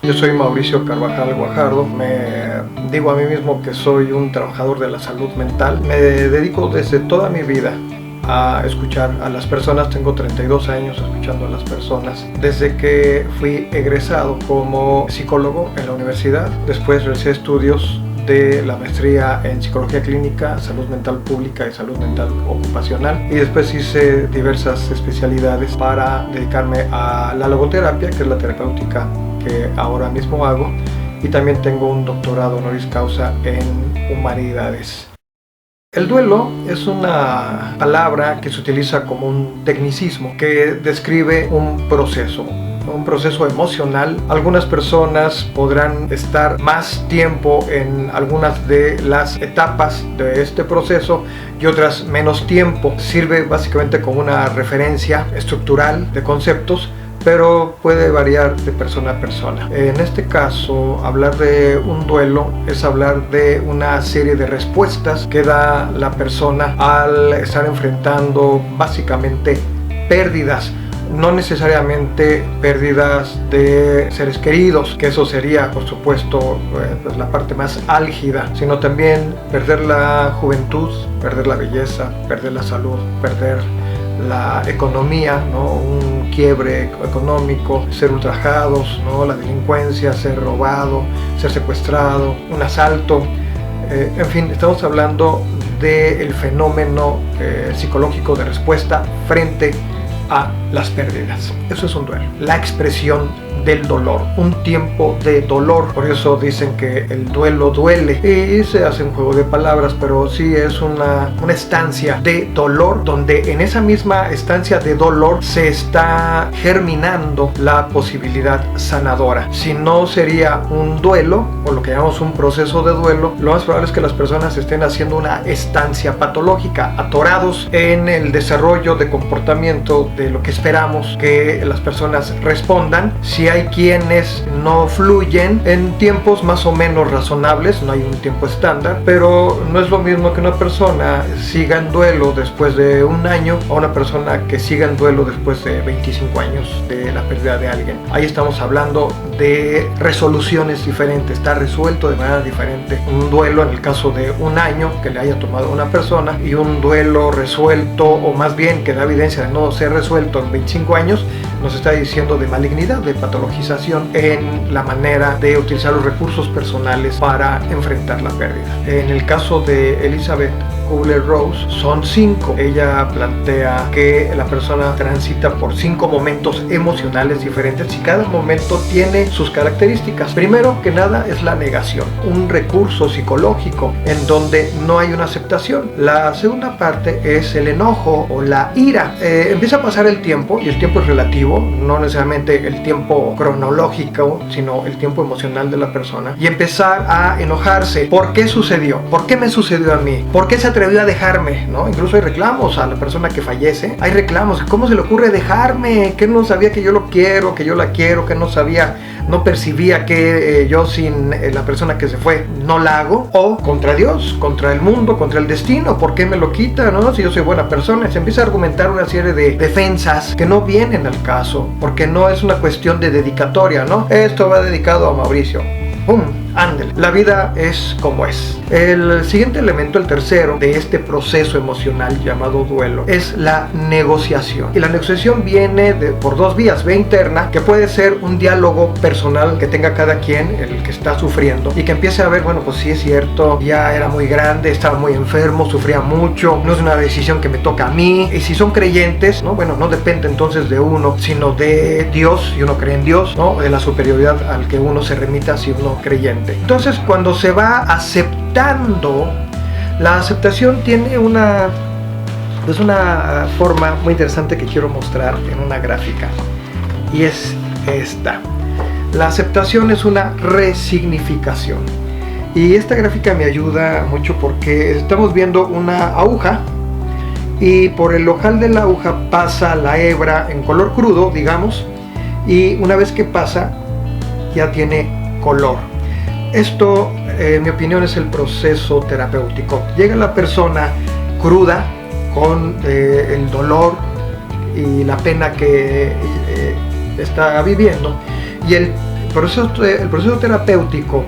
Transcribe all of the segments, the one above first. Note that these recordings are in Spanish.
Yo soy Mauricio Carvajal Guajardo, me digo a mí mismo que soy un trabajador de la salud mental. Me dedico desde toda mi vida a escuchar a las personas, tengo 32 años escuchando a las personas. Desde que fui egresado como psicólogo en la universidad, después realicé estudios de la maestría en psicología clínica, salud mental pública y salud mental ocupacional, y después hice diversas especialidades para dedicarme a la logoterapia, que es la terapéutica que ahora mismo hago, y también tengo un doctorado honoris causa en humanidades. El duelo es una palabra que se utiliza como un tecnicismo que describe un proceso emocional. Algunas personas podrán estar más tiempo en algunas de las etapas de este proceso y otras menos tiempo. Sirve básicamente como una referencia estructural de conceptos, pero puede variar de persona a persona. En este caso, hablar de un duelo es hablar de una serie de respuestas que da la persona al estar enfrentando básicamente pérdidas. No necesariamente pérdidas de seres queridos, que eso sería, por supuesto, pues la parte más álgida, sino también perder la juventud, perder la belleza, perder la salud, perder la economía, ¿no? Un quiebre económico, ser ultrajados, ¿no? La delincuencia, ser robado, ser secuestrado, un asalto. En fin, estamos hablando del fenómeno psicológico de respuesta frente a las pérdidas. Eso es un duelo, la expresión del dolor, un tiempo de dolor. Por eso dicen que el duelo duele, y se hace un juego de palabras, pero sí es una estancia de dolor, donde en esa misma estancia de dolor se está germinando la posibilidad sanadora. Si no sería un duelo, o lo que llamamos un proceso de duelo, lo más probable es que las personas estén haciendo una estancia patológica, atorados en el desarrollo de comportamiento de lo que esperamos que las personas respondan. Si hay quienes no fluyen en tiempos más o menos razonables, no hay un tiempo estándar, pero no es lo mismo que una persona siga en duelo después de un año a una persona que siga en duelo después de 25 años de la pérdida de alguien. Ahí estamos hablando de resoluciones diferentes, está resuelto de manera diferente. Un duelo en el caso de un año que le haya tomado a una persona, y un duelo resuelto, o más bien que da evidencia de no ser resuelto en 25 años, nos está diciendo de malignidad, de patologización en la manera de utilizar los recursos personales para enfrentar la pérdida. En el caso de Elizabeth Kubler-Ross son 5. Ella plantea que la persona transita por 5 momentos emocionales diferentes, y cada momento tiene sus características. Primero que nada es la negación, un recurso psicológico en donde no hay una aceptación. La segunda parte es el enojo o la ira. Empieza a pasar el tiempo, y el tiempo es relativo, no necesariamente el tiempo cronológico, sino el tiempo emocional de la persona, y empezar a enojarse. ¿Por qué sucedió? ¿Por qué me sucedió a mí? ¿Por qué se atrevió a dejarme? ¿No? Incluso hay reclamos a la persona que fallece. Hay reclamos. ¿Cómo se le ocurre dejarme? ¿Que no sabía que yo lo quiero, que yo la quiero, que no sabía, no percibía que yo sin la persona que se fue no la hago? O contra Dios, contra el mundo, contra el destino. ¿Por qué me lo quita? ¿No? Si yo soy buena persona. Se empieza a argumentar una serie de defensas que no vienen al caso, porque no es una cuestión de dedicatoria, ¿no? Esto va dedicado a Mauricio. ¡Pum! Ándale. La vida es como es. El siguiente elemento, el tercero de este proceso emocional llamado duelo, es la negociación. Y la negociación viene por dos vías: vía interna, que puede ser un diálogo personal que tenga cada quien, el que está sufriendo, y que empiece a ver, bueno, pues sí es cierto, ya era muy grande, estaba muy enfermo, sufría mucho, no es una decisión que me toca a mí. Y si son creyentes, ¿no? Bueno, no depende entonces de uno, sino de Dios, si uno cree en Dios, ¿no? De la superioridad al que uno se remita si uno creyente. Entonces, cuando se va aceptando, la aceptación tiene una forma muy interesante que quiero mostrar en una gráfica, y es esta. La aceptación es una resignificación, y esta gráfica me ayuda mucho porque estamos viendo una aguja, y por el ojal de la aguja pasa la hebra en color crudo, digamos, y una vez que pasa ya tiene color. Esto, en mi opinión, es el proceso terapéutico. Llega la persona cruda con el dolor y la pena que está viviendo, y el el proceso terapéutico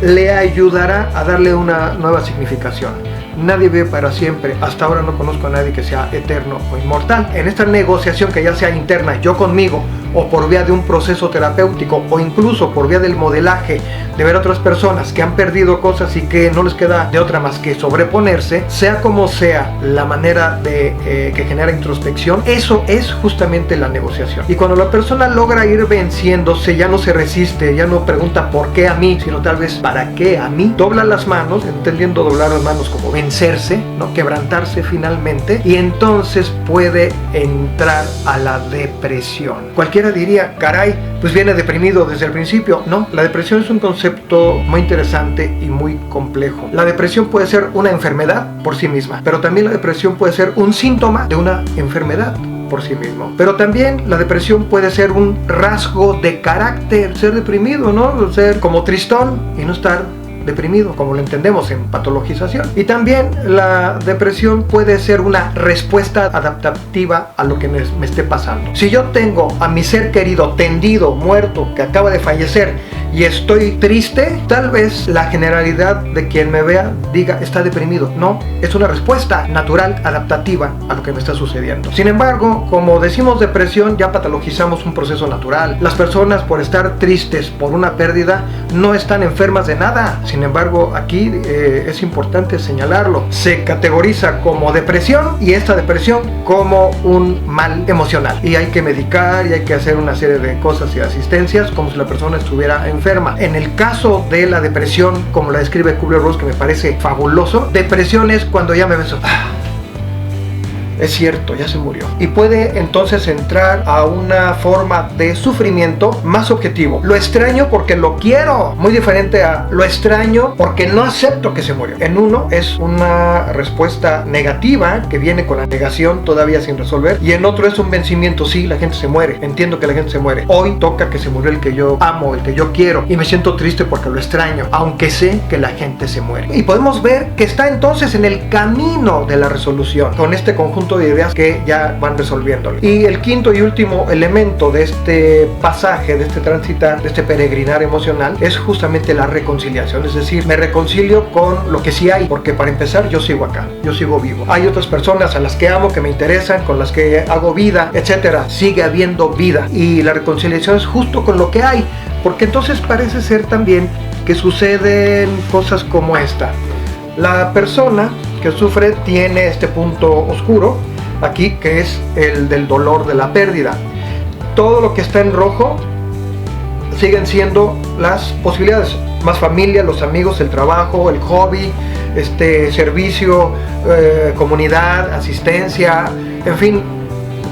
le ayudará a darle una nueva significación. Nadie vive para siempre. Hasta ahora no conozco a nadie que sea eterno o inmortal. En esta negociación, que ya sea interna, yo conmigo, o por vía de un proceso terapéutico, o incluso por vía del modelaje, de ver a otras personas que han perdido cosas y que no les queda de otra más que sobreponerse, sea como sea la manera de que genera introspección, eso es justamente la negociación. Y cuando la persona logra ir venciéndose, ya no se resiste, ya no pregunta por qué a mí, sino tal vez para qué a mí, dobla las manos, entendiendo doblar las manos como vencerse, ¿no? Quebrantarse finalmente, y entonces puede entrar a la depresión. Cualquiera diría, caray, pues viene deprimido desde el principio. No, la depresión es un concepto muy interesante y muy complejo. La depresión puede ser una enfermedad por sí misma, pero también la depresión puede ser un síntoma de una enfermedad por sí mismo. Pero también la depresión puede ser un rasgo de carácter, ser deprimido, ¿no? Ser como tristón y no estar deprimido, como lo entendemos en patologización. Y también la depresión puede ser una respuesta adaptativa a lo que me esté pasando. Si yo tengo a mi ser querido tendido, muerto, que acaba de fallecer, y estoy triste, tal vez la generalidad de quien me vea diga, está deprimido. No, es una respuesta natural, adaptativa a lo que me está sucediendo. Sin embargo, como decimos depresión, ya patologizamos un proceso natural. Las personas, por estar tristes por una pérdida, no están enfermas de nada. Sin embargo, aquí es importante señalarlo. Se categoriza como depresión, y esta depresión como un mal emocional. Y hay que medicar y hay que hacer una serie de cosas y asistencias como si la persona estuviera enferma. En el caso de la depresión, como la describe Kübler-Ross, que me parece fabuloso, depresión es cuando ya me beso. Es cierto, ya se murió. Y puede entonces entrar a una forma de sufrimiento más objetivo. Lo extraño porque lo quiero. Muy diferente a lo extraño porque no acepto que se murió. En uno es una respuesta negativa que viene con la negación todavía sin resolver. Y en otro es un vencimiento. Sí, la gente se muere. Entiendo que la gente se muere. Hoy toca que se murió el que yo amo, el que yo quiero. Y me siento triste porque lo extraño, aunque sé que la gente se muere. Y podemos ver que está entonces en el camino de la resolución, con este conjunto de ideas que ya van resolviéndolo. Y el quinto y último elemento de este pasaje, de este transitar, de este peregrinar emocional, es justamente la reconciliación. Es decir, me reconcilio con lo que sí hay, porque para empezar yo sigo acá, yo sigo vivo. Hay otras personas a las que amo, que me interesan, con las que hago vida, etcétera. Sigue habiendo vida, y la reconciliación es justo con lo que hay, porque entonces parece ser también que suceden cosas como esta. La persona que sufre tiene este punto oscuro aquí, que es el del dolor de la pérdida. Todo lo que está en rojo siguen siendo las posibilidades: más familia, los amigos, el trabajo, el hobby, servicio, comunidad, asistencia, en fin,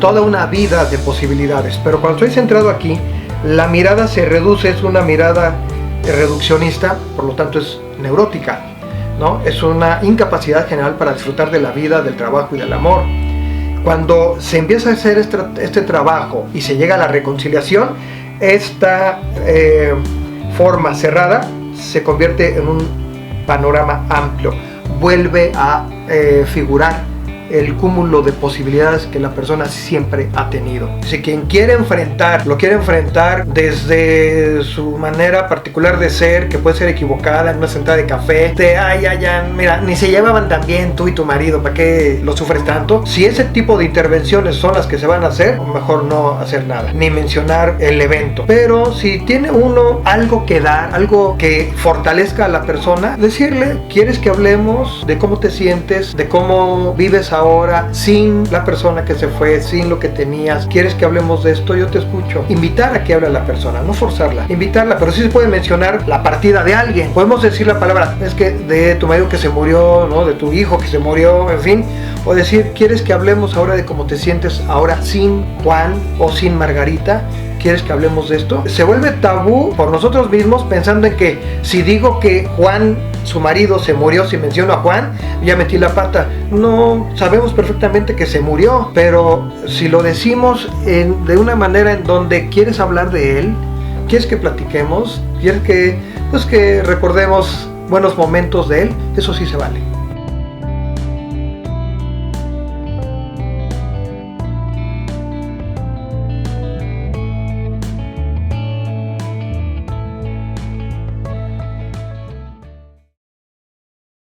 toda una vida de posibilidades. Pero cuando estoy centrado aquí, la mirada se reduce, es una mirada reduccionista, por lo tanto es neurótica, ¿no? Es una incapacidad general para disfrutar de la vida, del trabajo y del amor. Cuando se empieza a hacer este trabajo y se llega a la reconciliación, esta forma cerrada se convierte en un panorama amplio. Vuelve a figurar el cúmulo de posibilidades que la persona siempre ha tenido. Si quien quiere enfrentar, lo quiere enfrentar desde su manera particular de ser, que puede ser equivocada, en una sentada de café, mira, ni se llevaban tan bien tú y tu marido, ¿para qué lo sufres tanto? Si ese tipo de intervenciones son las que se van a hacer, mejor no hacer nada, ni mencionar el evento. Pero si tiene uno algo que dar, algo que fortalezca a la persona, decirle, ¿quieres que hablemos de cómo te sientes, de cómo vives ahora sin la persona que se fue, sin lo que tenías? ¿Quieres que hablemos de esto? Yo te escucho. Invitar a que hable a la persona, no forzarla, invitarla. Pero sí se puede mencionar la partida de alguien. Podemos decir la palabra, es que de tu marido que se murió, ¿no? De tu hijo que se murió, en fin. O decir, ¿quieres que hablemos ahora de cómo te sientes ahora sin Juan o sin Margarita? ¿Quieres que hablemos de esto? Se vuelve tabú por nosotros mismos, pensando en que si digo que Juan, su marido, se murió, si menciono a Juan, ya metí la pata. No, sabemos perfectamente que se murió, pero si lo decimos de una manera en donde quieres hablar de él, quieres que platiquemos, quieres que recordemos buenos momentos de él, eso sí se vale.